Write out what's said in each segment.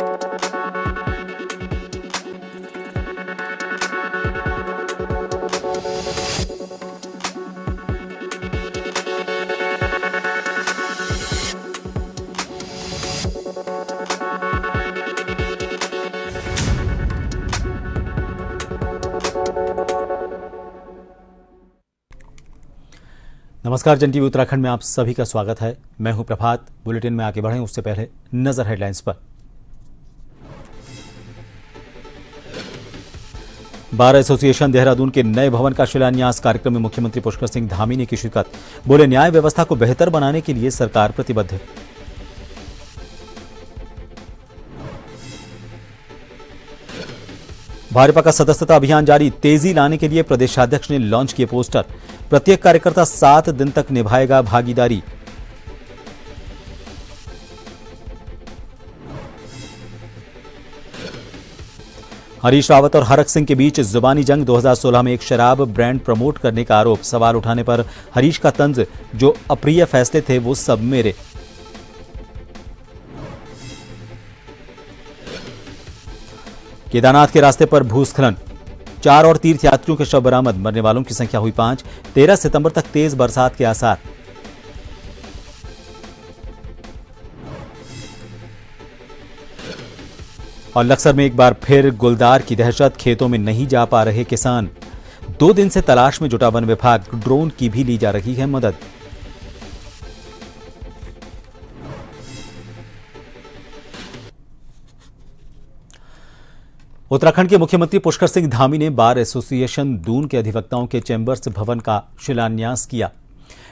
नमस्कार, जन टीवी उत्तराखंड में आप सभी का स्वागत है। मैं हूं प्रभात। बुलेटिन में आगे बढ़ें उससे पहले नजर हेडलाइंस पर। बार एसोसिएशन देहरादून के नए भवन का शिलान्यास कार्यक्रम में मुख्यमंत्री पुष्कर सिंह धामी ने की शिरकत। बोले, न्याय व्यवस्था को बेहतर बनाने के लिए सरकार प्रतिबद्ध है। भाजपा का सदस्यता अभियान जारी, तेजी लाने के लिए प्रदेशाध्यक्ष ने लॉन्च किए पोस्टर। प्रत्येक कार्यकर्ता 7 दिन तक निभाएगा भागीदारी। हरीश रावत और हरक सिंह के बीच जुबानी जंग। 2016 में एक शराब ब्रांड प्रमोट करने का आरोप। सवाल उठाने पर हरीश का तंज, जो अप्रिय फैसले थे वो सब मेरे। केदारनाथ के रास्ते पर भूस्खलन, 4 और तीर्थयात्रियों के शव बरामद। मरने वालों की संख्या हुई 5। 13 सितंबर तक तेज बरसात के आसार। और लक्सर में एक बार फिर गुलदार की दहशत, खेतों में नहीं जा पा रहे किसान। 2 दिन से तलाश में जुटा वन विभाग, ड्रोन की भी ली जा रही है मदद। उत्तराखंड के मुख्यमंत्री पुष्कर सिंह धामी ने बार एसोसिएशन दून के अधिवक्ताओं के चैंबर्स भवन का शिलान्यास किया।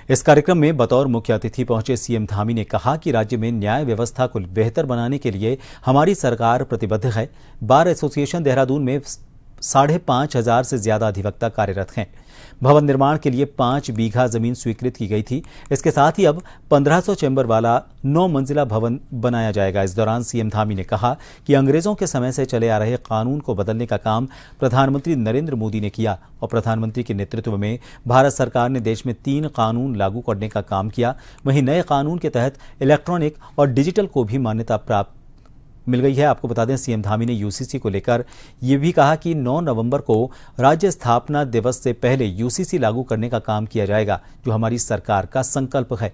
इस कार्यक्रम में बतौर मुख्य अतिथि पहुंचे सीएम धामी ने कहा कि राज्य में न्याय व्यवस्था को बेहतर बनाने के लिए हमारी सरकार प्रतिबद्ध है। बार एसोसिएशन देहरादून में 5,500 से ज्यादा अधिवक्ता कार्यरत हैं। भवन निर्माण के लिए 5 बीघा जमीन स्वीकृत की गई थी। इसके साथ ही अब 1500 चैम्बर वाला 9 मंजिला भवन बनाया जाएगा। इस दौरान सीएम धामी ने कहा कि अंग्रेजों के समय से चले आ रहे कानून को बदलने का काम प्रधानमंत्री नरेंद्र मोदी ने किया और प्रधानमंत्री के नेतृत्व में भारत सरकार ने देश में 3 कानून लागू करने का काम किया। वहीं नए कानून के तहत इलेक्ट्रॉनिक और डिजिटल को भी मान्यता प्राप्त मिल गई है। आपको बता दें, सीएम धामी ने यूसीसी को लेकर यह भी कहा कि 9 नवंबर को राज्य स्थापना दिवस से पहले यूसीसी लागू करने का काम किया जाएगा, जो हमारी सरकार का संकल्प है।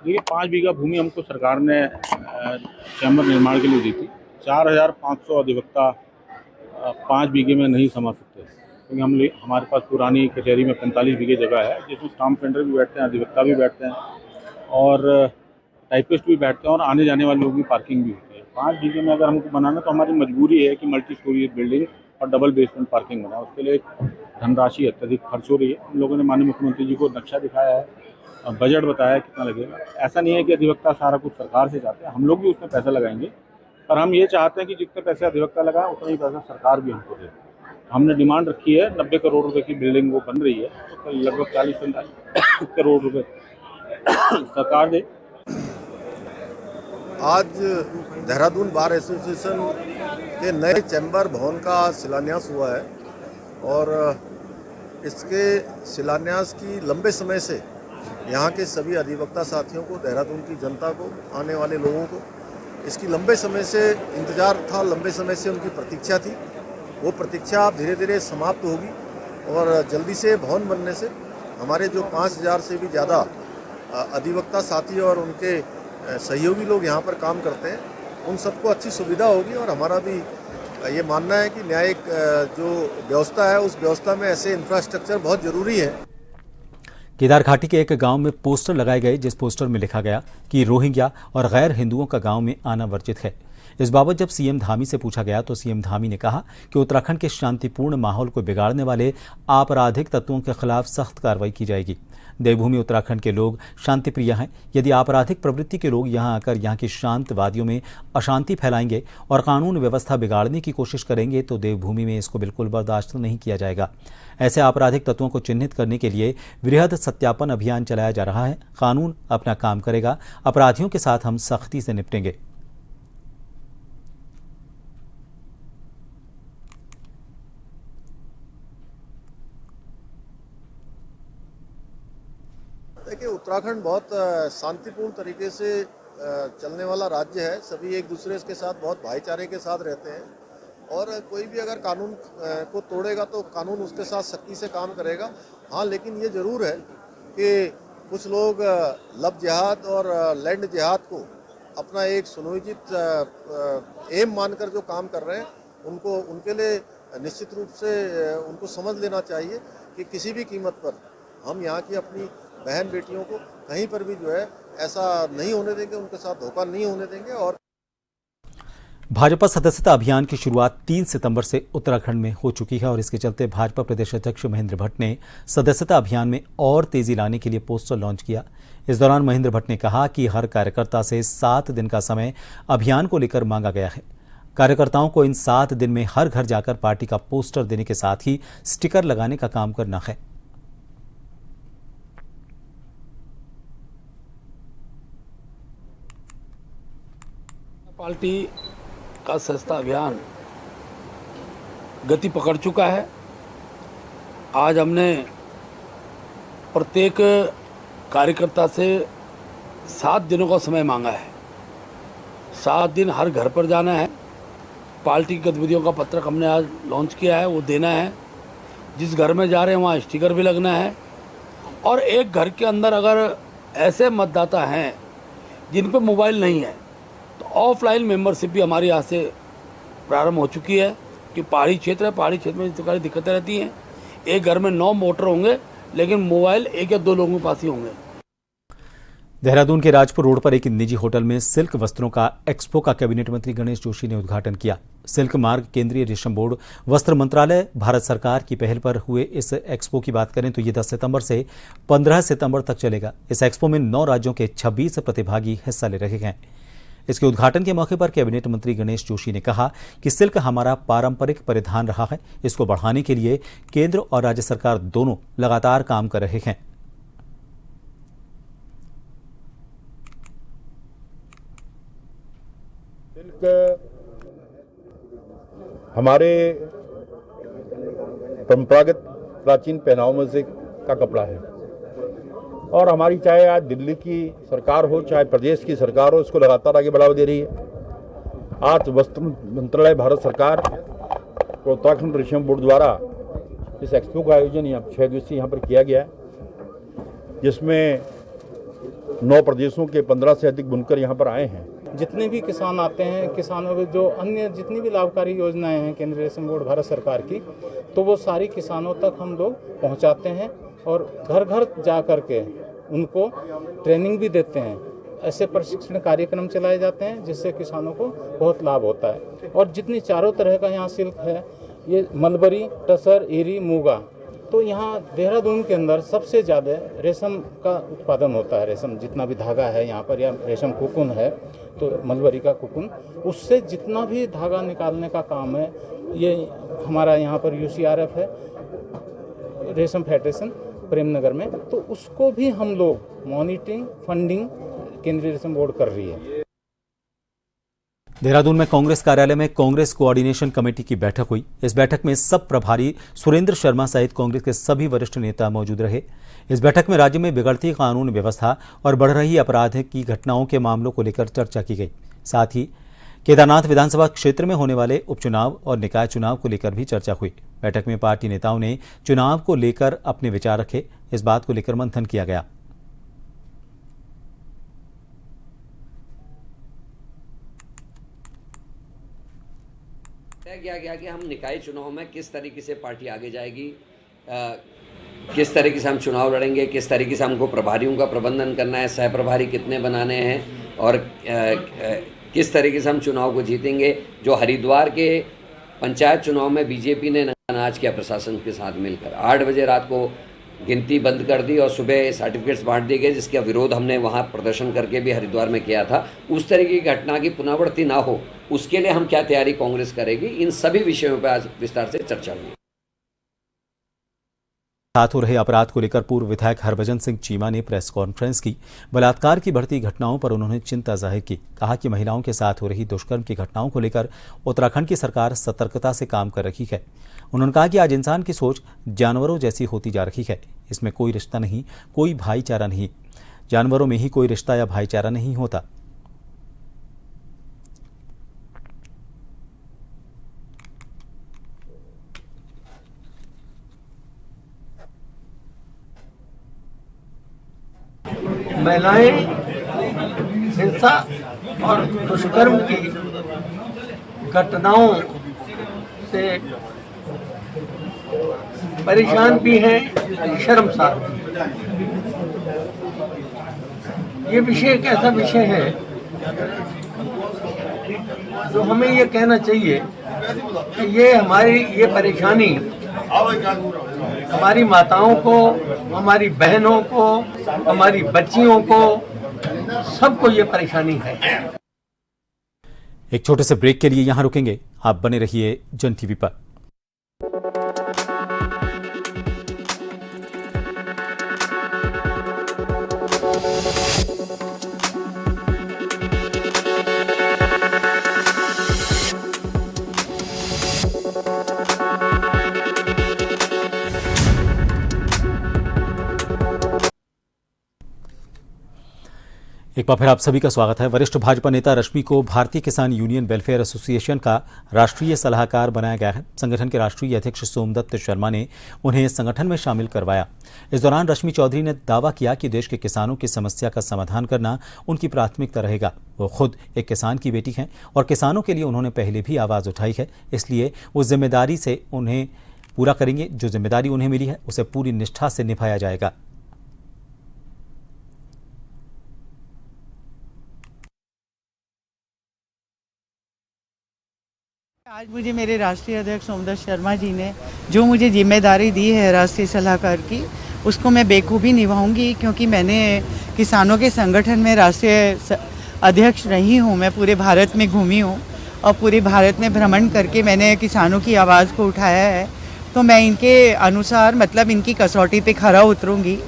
देखिए, 5 बीघा भूमि हमको सरकार ने चैम्बर निर्माण के लिए दी थी। 4,500 अधिवक्ता 5 बीघे में नहीं समा सकते, क्योंकि हमारे पास पुरानी कचहरी में 45 बीघे जगह है, जिसमें स्टाम्प पेंटर भी बैठते हैं, अधिवक्ता भी बैठते हैं और टाइपिस्ट भी बैठते हैं और आने जाने वाले लोगों की पार्किंग भी होती है। 5 बीघे में अगर हमको बनाना, तो हमारी मजबूरी है कि मल्टी स्टोरी बिल्डिंग और डबल बेसमेंट पार्किंग बना। उसके लिए धनराशि अत्यधिक खर्च हो रही है। हम लोगों ने माननीय मुख्यमंत्री जी को नक्शा दिखाया है, बजट बताया कितना लगेगा। ऐसा नहीं है कि अधिवक्ता सारा कुछ सरकार से चाहते हैं, हम लोग भी उसमें पैसा लगाएंगे, पर हम ये चाहते हैं कि जितने पैसे अधिवक्ता लगाए उतना ही पैसा सरकार भी हमको दे। हमने डिमांड रखी है 90 करोड़ रुपए की बिल्डिंग वो बन रही है, तो लगभग 40-45 करोड़ रुपए सरकार दे। आज देहरादून बार एसोसिएशन के नए चैम्बर भवन का शिलान्यास हुआ है और इसके शिलान्यास की लंबे समय से यहाँ के सभी अधिवक्ता साथियों को, देहरादून की जनता को, आने वाले लोगों को इसकी लंबे समय से इंतज़ार था, लंबे समय से उनकी प्रतीक्षा थी। वो प्रतीक्षा अब धीरे धीरे समाप्त होगी और जल्दी से भवन बनने से हमारे जो 5,000 से भी ज़्यादा अधिवक्ता साथी और उनके सहयोगी लोग यहाँ पर काम करते हैं, उन सबको अच्छी सुविधा होगी। और हमारा भी ये मानना है कि न्यायिक जो व्यवस्था है, उस व्यवस्था में ऐसे इंफ्रास्ट्रक्चर बहुत ज़रूरी है। केदार घाटी के एक गांव में पोस्टर लगाए गए, जिस पोस्टर में लिखा गया कि रोहिंग्या और गैर हिंदुओं का गांव में आना वर्जित है। इस बाबत जब सीएम धामी से पूछा गया तो सीएम धामी ने कहा कि उत्तराखंड के शांतिपूर्ण माहौल को बिगाड़ने वाले आपराधिक तत्वों के खिलाफ सख्त कार्रवाई की जाएगी। देवभूमि उत्तराखंड के लोग शांति प्रिय हैं। यदि आपराधिक प्रवृत्ति के लोग यहां आकर यहां की शांत वादियों में अशांति फैलाएंगे और कानून व्यवस्था बिगाड़ने की कोशिश करेंगे तो देवभूमि में इसको बिल्कुल बर्दाश्त नहीं किया जाएगा। ऐसे आपराधिक तत्वों को चिन्हित करने के लिए वृहद सत्यापन अभियान चलाया जा रहा है। कानून अपना काम करेगा, अपराधियों के साथ हम सख्ती से निपटेंगे। देखिए, उत्तराखंड बहुत शांतिपूर्ण तरीके से चलने वाला राज्य है। सभी एक दूसरे के साथ बहुत भाईचारे के साथ रहते हैं और कोई भी अगर कानून को तोड़ेगा तो कानून उसके साथ सख्ती से काम करेगा। हाँ, लेकिन ये ज़रूर है कि कुछ लोग लव जिहाद और लैंड जिहाद को अपना एक सुनियोजित एम मानकर जो काम कर रहे हैं, उनके लिए निश्चित रूप से उनको समझ लेना चाहिए कि किसी भी कीमत पर हम यहाँ की अपनी बहन बेटियों को कहीं पर भी जो है ऐसा नहीं होने देंगे, उनके साथ धोखा नहीं होने देंगे। और भाजपा सदस्यता अभियान की शुरुआत 3 सितंबर से उत्तराखंड में हो चुकी है और इसके चलते भाजपा प्रदेश अध्यक्ष महेंद्र भट्ट ने सदस्यता अभियान में और तेजी लाने के लिए पोस्टर लॉन्च किया। इस दौरान महेंद्र भट्ट ने कहा कि हर कार्यकर्ता से 7 दिन का समय अभियान को लेकर मांगा गया है। कार्यकर्ताओं को इन 7 दिन में हर घर जाकर पार्टी का पोस्टर देने के साथ ही स्टिकर लगाने का काम करना है। पार्टी का सदस्यता अभियान गति पकड़ चुका है। आज हमने प्रत्येक कार्यकर्ता से 7 दिनों का समय मांगा है। 7 दिन हर घर पर जाना है। पार्टी की गतिविधियों का पत्रक हमने आज लॉन्च किया है, वो देना है। जिस घर में जा रहे हैं वहाँ स्टिकर भी लगना है। और एक घर के अंदर अगर ऐसे मतदाता हैं जिन पर मोबाइल नहीं है तो ऑफलाइन मेंबरशिप भी हमारे यहाँ से प्रारंभ हो चुकी है। कि पहाड़ी क्षेत्र है, पहाड़ी क्षेत्र में इस प्रकार की दिक्कतें रहती हैं। एक घर में 9 मोटर होंगे लेकिन मोबाइल 1 या 2 लोगों के पास ही होंगे। देहरादून के राजपुर रोड पर एक निजी होटल में सिल्क वस्त्रों का एक्सपो का कैबिनेट मंत्री गणेश जोशी ने उद्घाटन किया। सिल्क मार्ग, केंद्रीय रेशम बोर्ड, वस्त्र मंत्रालय, भारत सरकार की पहल पर हुए इस एक्सपो की बात करें तो ये 10 सितंबर से 15 सितंबर तक चलेगा। इस एक्सपो में 9 राज्यों के 26 प्रतिभागी हिस्सा ले रहे हैं। इसके उद्घाटन के मौके पर कैबिनेट मंत्री गणेश जोशी ने कहा कि सिल्क हमारा पारंपरिक परिधान रहा है। इसको बढ़ाने के लिए केंद्र और राज्य सरकार दोनों लगातार काम कर रहे हैं। सिल्क हमारे परंपरागत प्राचीन पहनावों में से का कपड़ा है और हमारी चाहे आज दिल्ली की सरकार हो चाहे प्रदेश की सरकार हो, इसको लगातार आगे बढ़ावा दे रही है। आज वस्त्र मंत्रालय, भारत सरकार और उत्तराखंड रेशम बोर्ड द्वारा इस एक्सपो का आयोजन यहाँ 6 दिवसीय यहाँ पर किया गया है, जिसमें 9 प्रदेशों के 15 से अधिक बुनकर यहाँ पर आए हैं। जितने भी किसान आते हैं, किसानों को जो अन्य जितनी भी लाभकारी योजनाएं हैं केंद्रीय रेशम बोर्ड भारत सरकार की, तो वो सारी किसानों तक हम लोग पहुंचाते हैं और घर घर जा कर के उनको ट्रेनिंग भी देते हैं। ऐसे प्रशिक्षण कार्यक्रम चलाए जाते हैं जिससे किसानों को बहुत लाभ होता है। और जितनी चारों तरह का यहाँ सिल्क है, ये मलबरी, टसर, एरी, मूगा, तो यहाँ देहरादून के अंदर सबसे ज़्यादा रेशम का उत्पादन होता है। रेशम जितना भी धागा है यहाँ पर, या रेशम कोकून है तो मलबरी का कोकून, उससे जितना भी धागा निकालने का काम है, ये हमारा यहाँ पर UCRF है, रेशम फेडरेशन प्रेमनगर में, तो उसको भी हम लोग मॉनिटरिंग, फंडिंग केंद्रीय रेशम बोर्ड कर रही है। देहरादून में कांग्रेस कार्यालय में कांग्रेस कोऑर्डिनेशन कमेटी की बैठक हुई। इस बैठक में सब प्रभारी सुरेंद्र शर्मा सहित कांग्रेस के सभी वरिष्ठ नेता मौजूद रहे। इस बैठक में राज्य में बिगड़ती कानून व्यवस्था और बढ़ रही अपराध की घटनाओं के मामलों को लेकर चर्चा की गई। साथ ही केदारनाथ विधानसभा क्षेत्र में होने वाले उपचुनाव और निकाय चुनाव को लेकर भी चर्चा हुई। बैठक में पार्टी नेताओं ने चुनाव को लेकर अपने विचार रखे। इस बात को लेकर मंथन किया गया। तय किया गया कि हम निकाय चुनाव में किस तरीके से पार्टी आगे जाएगी, किस तरीके से हम चुनाव लड़ेंगे, किस तरीके से हमको प्रभारियों का प्रबंधन करना है, सह प्रभारी कितने बनाने हैं और किस तरीके से हम चुनाव को जीतेंगे। जो हरिद्वार के पंचायत चुनाव में बीजेपी ने नाच किया प्रशासन के साथ मिलकर, 8 बजे रात को गिनती बंद कर दी और सुबह सर्टिफिकेट्स बांट दिए गए, जिसका विरोध हमने वहाँ प्रदर्शन करके भी हरिद्वार में किया था। उस तरह की घटना की पुनरावृत्ति ना हो, उसके लिए हम क्या तैयारी कांग्रेस करेगी, इन सभी विषयों पर आज विस्तार से चर्चा हुई। साथ हो रहे अपराध को लेकर पूर्व विधायक हरभजन सिंह चीमा ने प्रेस कॉन्फ्रेंस की। बलात्कार की बढ़ती घटनाओं पर उन्होंने चिंता जाहिर की। कहा कि महिलाओं के साथ हो रही दुष्कर्म की घटनाओं को लेकर उत्तराखंड की सरकार सतर्कता से काम कर रही है। उन्होंने कहा कि आज इंसान की सोच जानवरों जैसी होती जा रही है। इसमें कोई रिश्ता नहीं, कोई भाईचारा नहीं। जानवरों में ही कोई रिश्ता या भाईचारा नहीं होता। महिलाएं हिंसा और दुष्कर्म की घटनाओं से परेशान भी हैं, शर्मसार भी। ये विषय एक ऐसा विषय है जो हमें ये कहना चाहिए कि ये हमारी ये परेशानी हमारी माताओं को, हमारी बहनों को, हमारी बच्चियों को, सबको ये परेशानी है। एक छोटे से ब्रेक के लिए यहां रुकेंगे। आप बने रहिए जन टीवी पर। एक बार फिर आप सभी का स्वागत है। वरिष्ठ भाजपा नेता रश्मि को भारतीय किसान यूनियन वेलफेयर एसोसिएशन का राष्ट्रीय सलाहकार बनाया गया है। संगठन के राष्ट्रीय अध्यक्ष सोमदत्त शर्मा ने उन्हें संगठन में शामिल करवाया। इस दौरान रश्मि चौधरी ने दावा किया कि देश के किसानों की समस्या का समाधान करना उनकी प्राथमिकता रहेगा। वो खुद एक किसान की बेटी हैं और किसानों के लिए उन्होंने पहले भी आवाज उठाई है, इसलिए वो जिम्मेदारी से उन्हें पूरा करेंगे। जो जिम्मेदारी उन्हें मिली है उसे पूरी निष्ठा से निभाया जाएगा। आज मुझे मेरे राष्ट्रीय अध्यक्ष सोमदत्त शर्मा जी ने जो मुझे जिम्मेदारी दी है राष्ट्रीय सलाहकार की, उसको मैं बेखूबी निभाऊंगी, क्योंकि मैंने किसानों के संगठन में राष्ट्रीय अध्यक्ष रही हूँ। मैं पूरे भारत में घूमी हूँ और पूरे भारत में भ्रमण करके मैंने किसानों की आवाज़ को उठाया है। तो मैं इनके अनुसार, मतलब इनकी कसौटी पे खरा उतरूँगी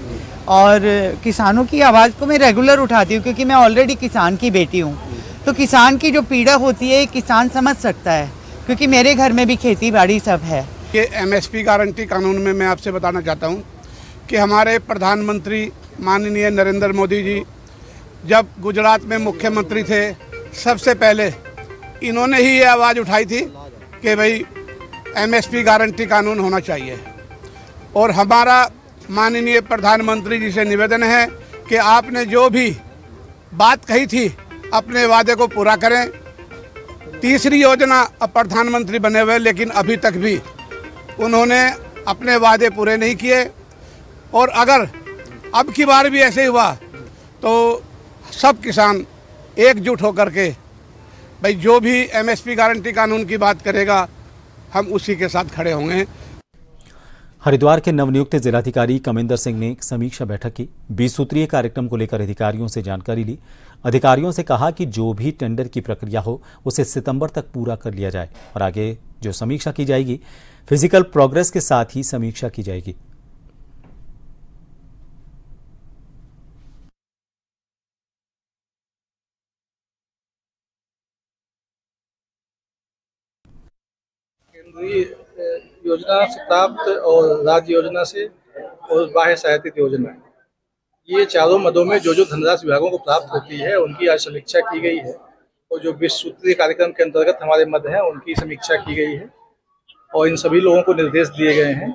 और किसानों की आवाज़ को मैं रेगुलर उठाती हूँ, क्योंकि मैं ऑलरेडी किसान की बेटी हूँ। तो किसान की जो पीड़ा होती है किसान समझ सकता है, क्योंकि मेरे घर में भी खेती बाड़ी सब है। ये एमएसपी गारंटी कानून में मैं आपसे बताना चाहता हूँ कि हमारे प्रधानमंत्री माननीय नरेंद्र मोदी जी जब गुजरात में मुख्यमंत्री थे, सबसे पहले इन्होंने ही ये आवाज़ उठाई थी कि भाई एमएसपी गारंटी कानून होना चाहिए। और हमारा माननीय प्रधानमंत्री जी से निवेदन है कि आपने जो भी बात कही थी अपने वादे को पूरा करें। तीसरी योजना अब प्रधानमंत्री बने हुए, लेकिन अभी तक भी उन्होंने अपने वादे पूरे नहीं किए। और अगर अब की बार भी ऐसे हुआ तो सब किसान एकजुट होकर के भाई जो भी एमएसपी गारंटी कानून की बात करेगा, हम उसी के साथ खड़े होंगे। हरिद्वार के नवनियुक्त जिलाधिकारी कमिंदर सिंह ने एक समीक्षा बैठक की। 20 सूत्रीय कार्यक्रम को लेकर अधिकारियों से जानकारी ली। अधिकारियों से कहा कि जो भी टेंडर की प्रक्रिया हो उसे सितंबर तक पूरा कर लिया जाए और आगे जो समीक्षा की जाएगी फिजिकल प्रोग्रेस के साथ ही समीक्षा की जाएगी। केंद्रीय योजना से प्राप्त और राज्य योजना से और बाह्य सहायतित योजना, ये चारों मदों में जो धनराशि विभागों को प्राप्त होती है उनकी आज समीक्षा की गई है। और जो 20 सूत्रीय कार्यक्रम के अंतर्गत हमारे मद हैं उनकी समीक्षा की गई है। और इन सभी लोगों को निर्देश दिए गए हैं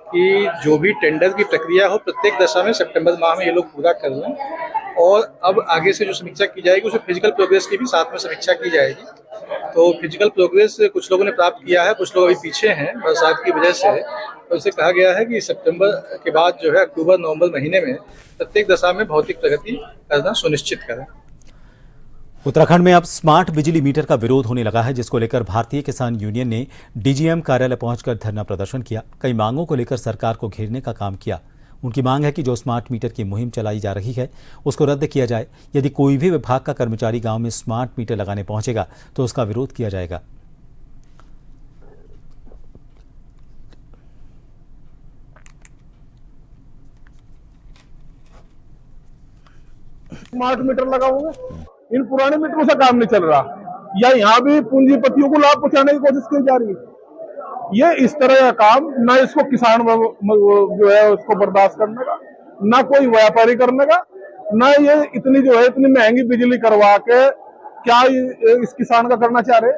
कि जो भी टेंडर की प्रक्रिया हो प्रत्येक दशा में सितंबर माह में ये लोग पूरा कर लें। और अब आगे से जो समीक्षा की जाएगी उसमें फिजिकल प्रोग्रेस की भी साथ में समीक्षा की जाएगी। तो फिजिकल प्रोग्रेस कुछ लोगों ने प्राप्त किया है, कुछ लोग अभी पीछे हैं बरसात की वजह से। तो इसे कहा गया है कि सितंबर के बाद जो है अक्टूबर नवंबर महीने में प्रत्येक दशा में भौतिक प्रगति करना सुनिश्चित करें। उत्तराखंड में अब स्मार्ट बिजली मीटर का विरोध होने लगा है, जिसको लेकर भारतीय किसान यूनियन ने डीजीएम कार्यालय पहुंचकर धरना प्रदर्शन किया। कई मांगों को लेकर सरकार को घेरने का काम किया। उनकी मांग है कि जो स्मार्ट मीटर की मुहिम चलाई जा रही है उसको रद्द किया जाए। यदि कोई भी विभाग का कर्मचारी गांव में स्मार्ट मीटर लगाने पहुंचेगा तो उसका विरोध किया जाएगा। स्मार्ट मीटर लगाओगे, इन पुराने मीटरों से काम नहीं चल रहा, या यहाँ भी पूंजीपतियों को लाभ पहुंचाने की कोशिश की जा रही है। ये इस तरह का काम ना इसको किसान जो है उसको बर्दाश्त करने का, ना कोई व्यापारी करने का, ना ये इतनी जो है इतनी महंगी बिजली करवा के क्या इस किसान का करना चाह रहे।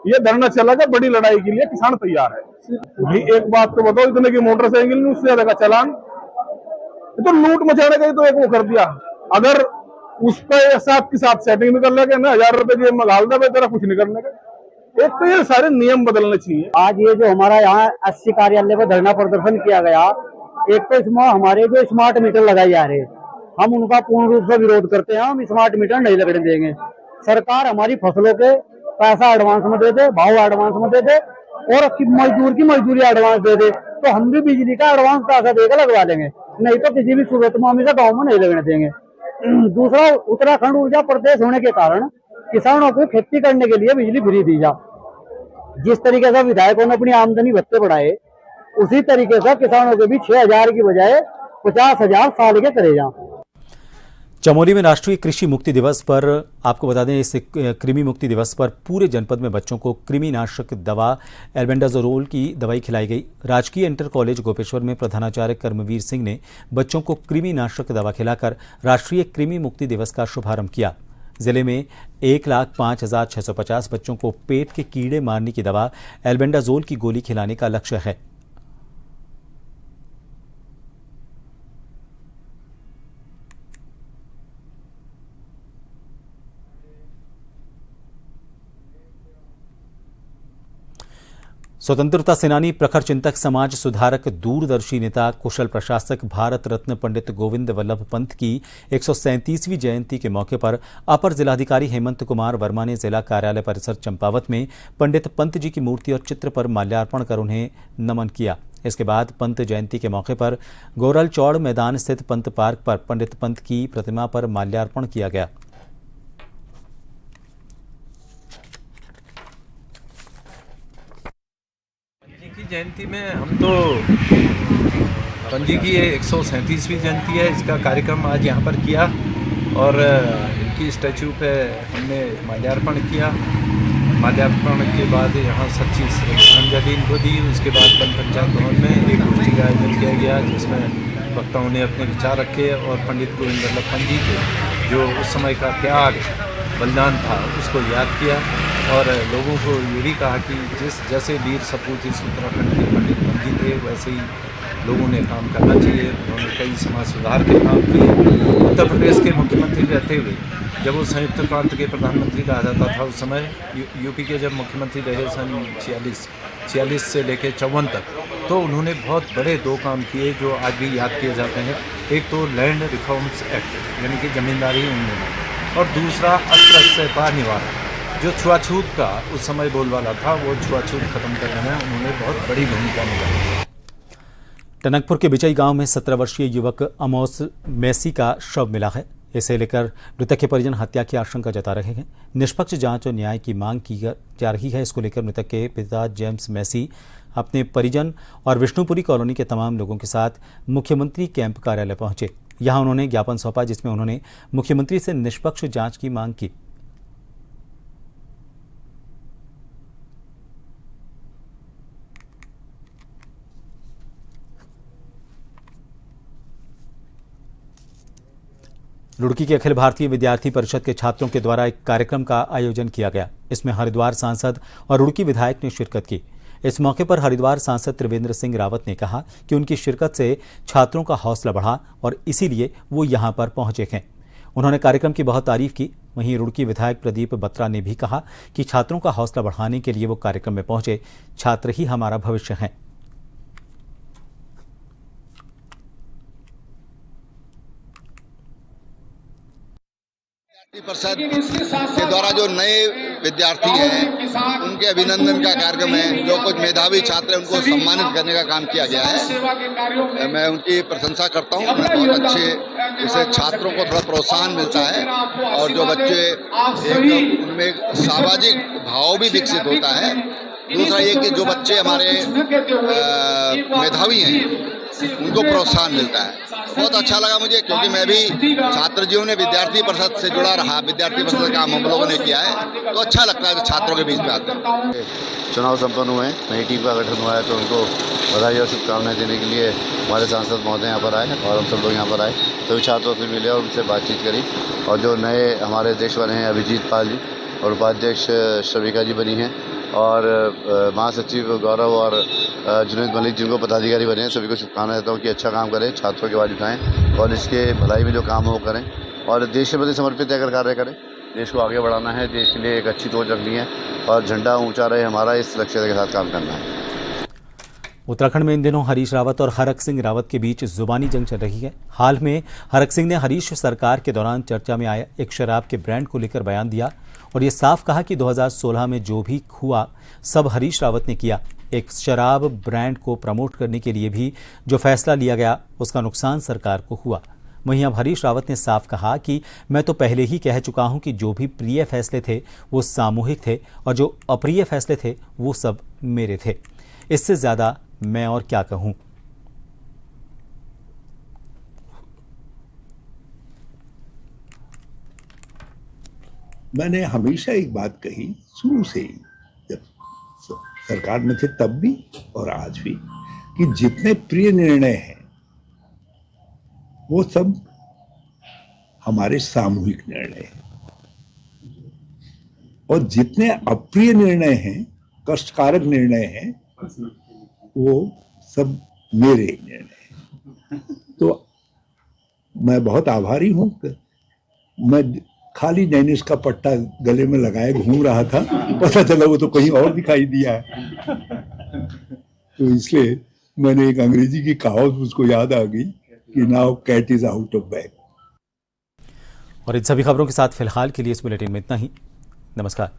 ये धरना चलेगा, बड़ी लड़ाई के लिए किसान तैयार है। भाई एक बात तो बताओ, इतने की मोटरसाइकिल में उससे ज्यादा का चालान, ये तो लूट मचाने का ही तो एक वो कर दिया। अगर उस पर साथ के साथ सेटिंग भी कर लेंगे ना, 1000 रुपए जेब में डाल दे, तेरा कुछ नहीं करने का। एक तो ये सारे नियम बदलने चाहिए। आज ये जो हमारा यहाँ 80 कार्यालय पर धरना प्रदर्शन किया गया, एक तो इसमें हमारे जो स्मार्ट मीटर लगाए जा रहे हैं, हम उनका पूर्ण रूप से विरोध करते हैं। हम स्मार्ट मीटर नहीं लगने देंगे। सरकार हमारी फसलों के पैसा एडवांस में दे दे, भाव एडवांस में दे दे, और मजदूर की मजदूरी एडवांस दे दे, तो हम भी बिजली का एडवांस पैसा देकर लगवा देंगे, नहीं तो किसी भी सूरत में हम इसे गाँव में नहीं लगने देंगे। दूसरा, उत्तराखंड ऊर्जा प्रदेश होने के कारण किसानों को खेती करने के लिए बिजली फ्री दी जा। जिस तरीके से विधायकों ने अपनी आमदनी भत्ते बढ़ाए, उसी तरीके से किसानों के भी 6000 की बजाय 50,000 साल के करे जा। चमोली में राष्ट्रीय कृषि मुक्ति दिवस पर आपको बता दें, इस कृमि मुक्ति दिवस पर पूरे जनपद में बच्चों को कृमिनाशक दवा एल्बेंडाजोल की दवाई खिलाई गई। राजकीय इंटर कॉलेज गोपेश्वर में प्रधानाचार्य कर्मवीर सिंह ने बच्चों को कृमिनाशक दवा खिलाकर राष्ट्रीय कृमि मुक्ति दिवस का शुभारंभ किया। जिले में 1,05,650 बच्चों को पेट के कीड़े मारने की दवा एल्बेंडाजोल की गोली खिलाने का लक्ष्य है। स्वतंत्रता सेनानी, प्रखर चिंतक, समाज सुधारक, दूरदर्शी नेता, कुशल प्रशासक, भारत रत्न पंडित गोविंद वल्लभ पंत की 137वीं जयंती के मौके पर अपर जिलाधिकारी हेमंत कुमार वर्मा ने जिला कार्यालय परिसर चंपावत में पंडित पंत जी की मूर्ति और चित्र पर माल्यार्पण कर उन्हें नमन किया। इसके बाद पंत जयंती के मौके पर गोरल चौड़ मैदान स्थित पंत पार्क पर पंडित पंत की प्रतिमा पर माल्यार्पण किया गया। जयंती में हम तो पंजी की 137वीं जयंती है, इसका कार्यक्रम आज यहाँ पर किया और इनकी स्टैचू पे हमने माल्यार्पण किया। माल्यार्पण के बाद यहाँ सच्ची श्रद्धांजलि इनको दी। उसके बाद वन पंचायत भवन में एक गोष्ठी का आयोजन किया गया, जिसमें वक्ताओं ने अपने विचार रखे और पंडित गोविंद वल्लभ पंत जी के जो उस समय का त्याग बलिदान था उसको याद किया और लोगों को ये भी कहा कि जैसे वीर सपूत इस उत्तराखंड के पंडित पंत जी थे, वैसे ही लोगों ने काम करना चाहिए। उन्होंने कई समाज सुधार के काम किए। उत्तर प्रदेश के मुख्यमंत्री रहते हुए जब वो संयुक्त प्रांत के प्रधानमंत्री कहा जाता था, उस समय यूपी के जब मुख्यमंत्री रहे सन 46 से लेकर 54 तक, तो उन्होंने बहुत बड़े 2 काम किए जो आज भी याद किए जाते हैं। एक तो लैंड रिफॉर्म्स एक्ट यानी कि जमींदारी उन्मूलन, और दूसरा अस्पृश्यता निवारण, जो छुआछूत का उस समय बोलबाला था, वो छुआछूत खत्म करने में उन्होंने बहुत बड़ी भूमिका निभाई। टनकपुर के बिचई गांव में 17 वर्षीय युवक अमोस मैसी का शव मिला है। इसे लेकर मृतक के परिजन हत्या की आशंका जता रहे हैं। निष्पक्ष जांच और न्याय की मांग की जा रही है। इसको लेकर मृतक के पिता जेम्स मैसी अपने परिजन और विष्णुपुरी कॉलोनी के तमाम लोगों के साथ मुख्यमंत्री कैंप कार्यालय पहुंचे। यहां उन्होंने ज्ञापन सौंपा, जिसमें उन्होंने मुख्यमंत्री से निष्पक्ष जांच की मांग की। रुड़की के अखिल भारतीय विद्यार्थी परिषद के छात्रों के द्वारा एक कार्यक्रम का आयोजन किया गया। इसमें हरिद्वार सांसद और रुड़की विधायक ने शिरकत की। इस मौके पर हरिद्वार सांसद त्रिवेंद्र सिंह रावत ने कहा कि उनकी शिरकत से छात्रों का हौसला बढ़ा और इसीलिए वो यहां पर पहुंचे हैं। उन्होंने कार्यक्रम की बहुत तारीफ की। वहीं रुड़की विधायक प्रदीप बत्रा ने भी कहा कि छात्रों का हौसला बढ़ाने के लिए वो कार्यक्रम में पहुंचे। छात्र ही हमारा भविष्य हैं। परिषद के द्वारा जो नए विद्यार्थी हैं उनके अभिनंदन का कार्यक्रम है। जो कुछ मेधावी छात्र हैं उनको सम्मानित करने का काम किया गया है। मैं उनकी प्रशंसा करता हूँ। बहुत अच्छे, इससे छात्रों को थोड़ा प्रोत्साहन मिलता है और जो बच्चे उनमें सामाजिक भाव भी विकसित होता है। दूसरा ये कि जो बच्चे हमारे मेधावी हैं उनको प्रोत्साहन मिलता है। बहुत अच्छा लगा मुझे, क्योंकि मैं भी छात्र जीवन में विद्यार्थी परिषद से जुड़ा रहा। विद्यार्थी परिषद का काम हम लोगों ने किया है, तो अच्छा लगता है छात्रों के बीच में आते हैं। चुनाव संपन्न हुए, नई टीम का गठन हुआ है, तो उनको बधाई और शुभकामनाएं देने के लिए हमारे सांसद महोदय यहाँ पर आए और हम सब लोग यहाँ पर आए। सभी छात्रों से मिले और उनसे बातचीत करी। और जो नए हमारे अध्यक्ष बने हैं अभिजीत पाल जी और उपाध्यक्ष श्रविका जी बनी हैं और महासचिव गौरव और जुनैद मलिक जिनको पदाधिकारी बने हैं, सभी को शुभकामनाएं देता हूँ कि अच्छा काम करें, छात्रों की आवाज़ उठाएं और इसके भलाई में जो काम हो वो करें और देश के प्रति समर्पित अगर कार्य करें। देश को आगे बढ़ाना है, देश के लिए एक अच्छी सोच रखनी है और झंडा ऊंचा रहे हमारा, इस लक्ष्य के साथ काम करना है। उत्तराखंड में इन दिनों हरीश रावत और हरक सिंह रावत के बीच जुबानी जंग चल रही है। हाल में हरक सिंह ने हरीश सरकार के दौरान चर्चा में आया एक शराब के ब्रांड को लेकर बयान दिया और ये साफ कहा कि 2016 में जो भी हुआ सब हरीश रावत ने किया। एक शराब ब्रांड को प्रमोट करने के लिए भी जो फैसला लिया गया उसका नुकसान सरकार को हुआ। वहीं अब हरीश रावत ने साफ कहा कि मैं तो पहले ही कह चुका हूं कि जो भी प्रिय फैसले थे वो सामूहिक थे और जो अप्रिय फैसले थे वो सब मेरे थे। इससे ज्यादा मैं और क्या कहूं। मैंने हमेशा एक बात कही शुरू से ही, जब सरकार में थे तब भी और आज भी, कि जितने प्रिय निर्णय हैं वो सब हमारे सामूहिक निर्णय हैं और जितने अप्रिय निर्णय हैं, कष्टकारक निर्णय हैं, वो सब मेरे निर्णय हैं। तो मैं बहुत आभारी हूं। मैं खाली नैनिस का पट्टा गले में लगाए घूम रहा था, पता चला वो तो कहीं और दिखाई दिया है। तो इसलिए मैंने एक अंग्रेजी की कहावत मुझको याद आ गई कि now cat is out of bag. और इन सभी खबरों के साथ फिलहाल के लिए इस बुलेटिन में इतना ही। नमस्कार।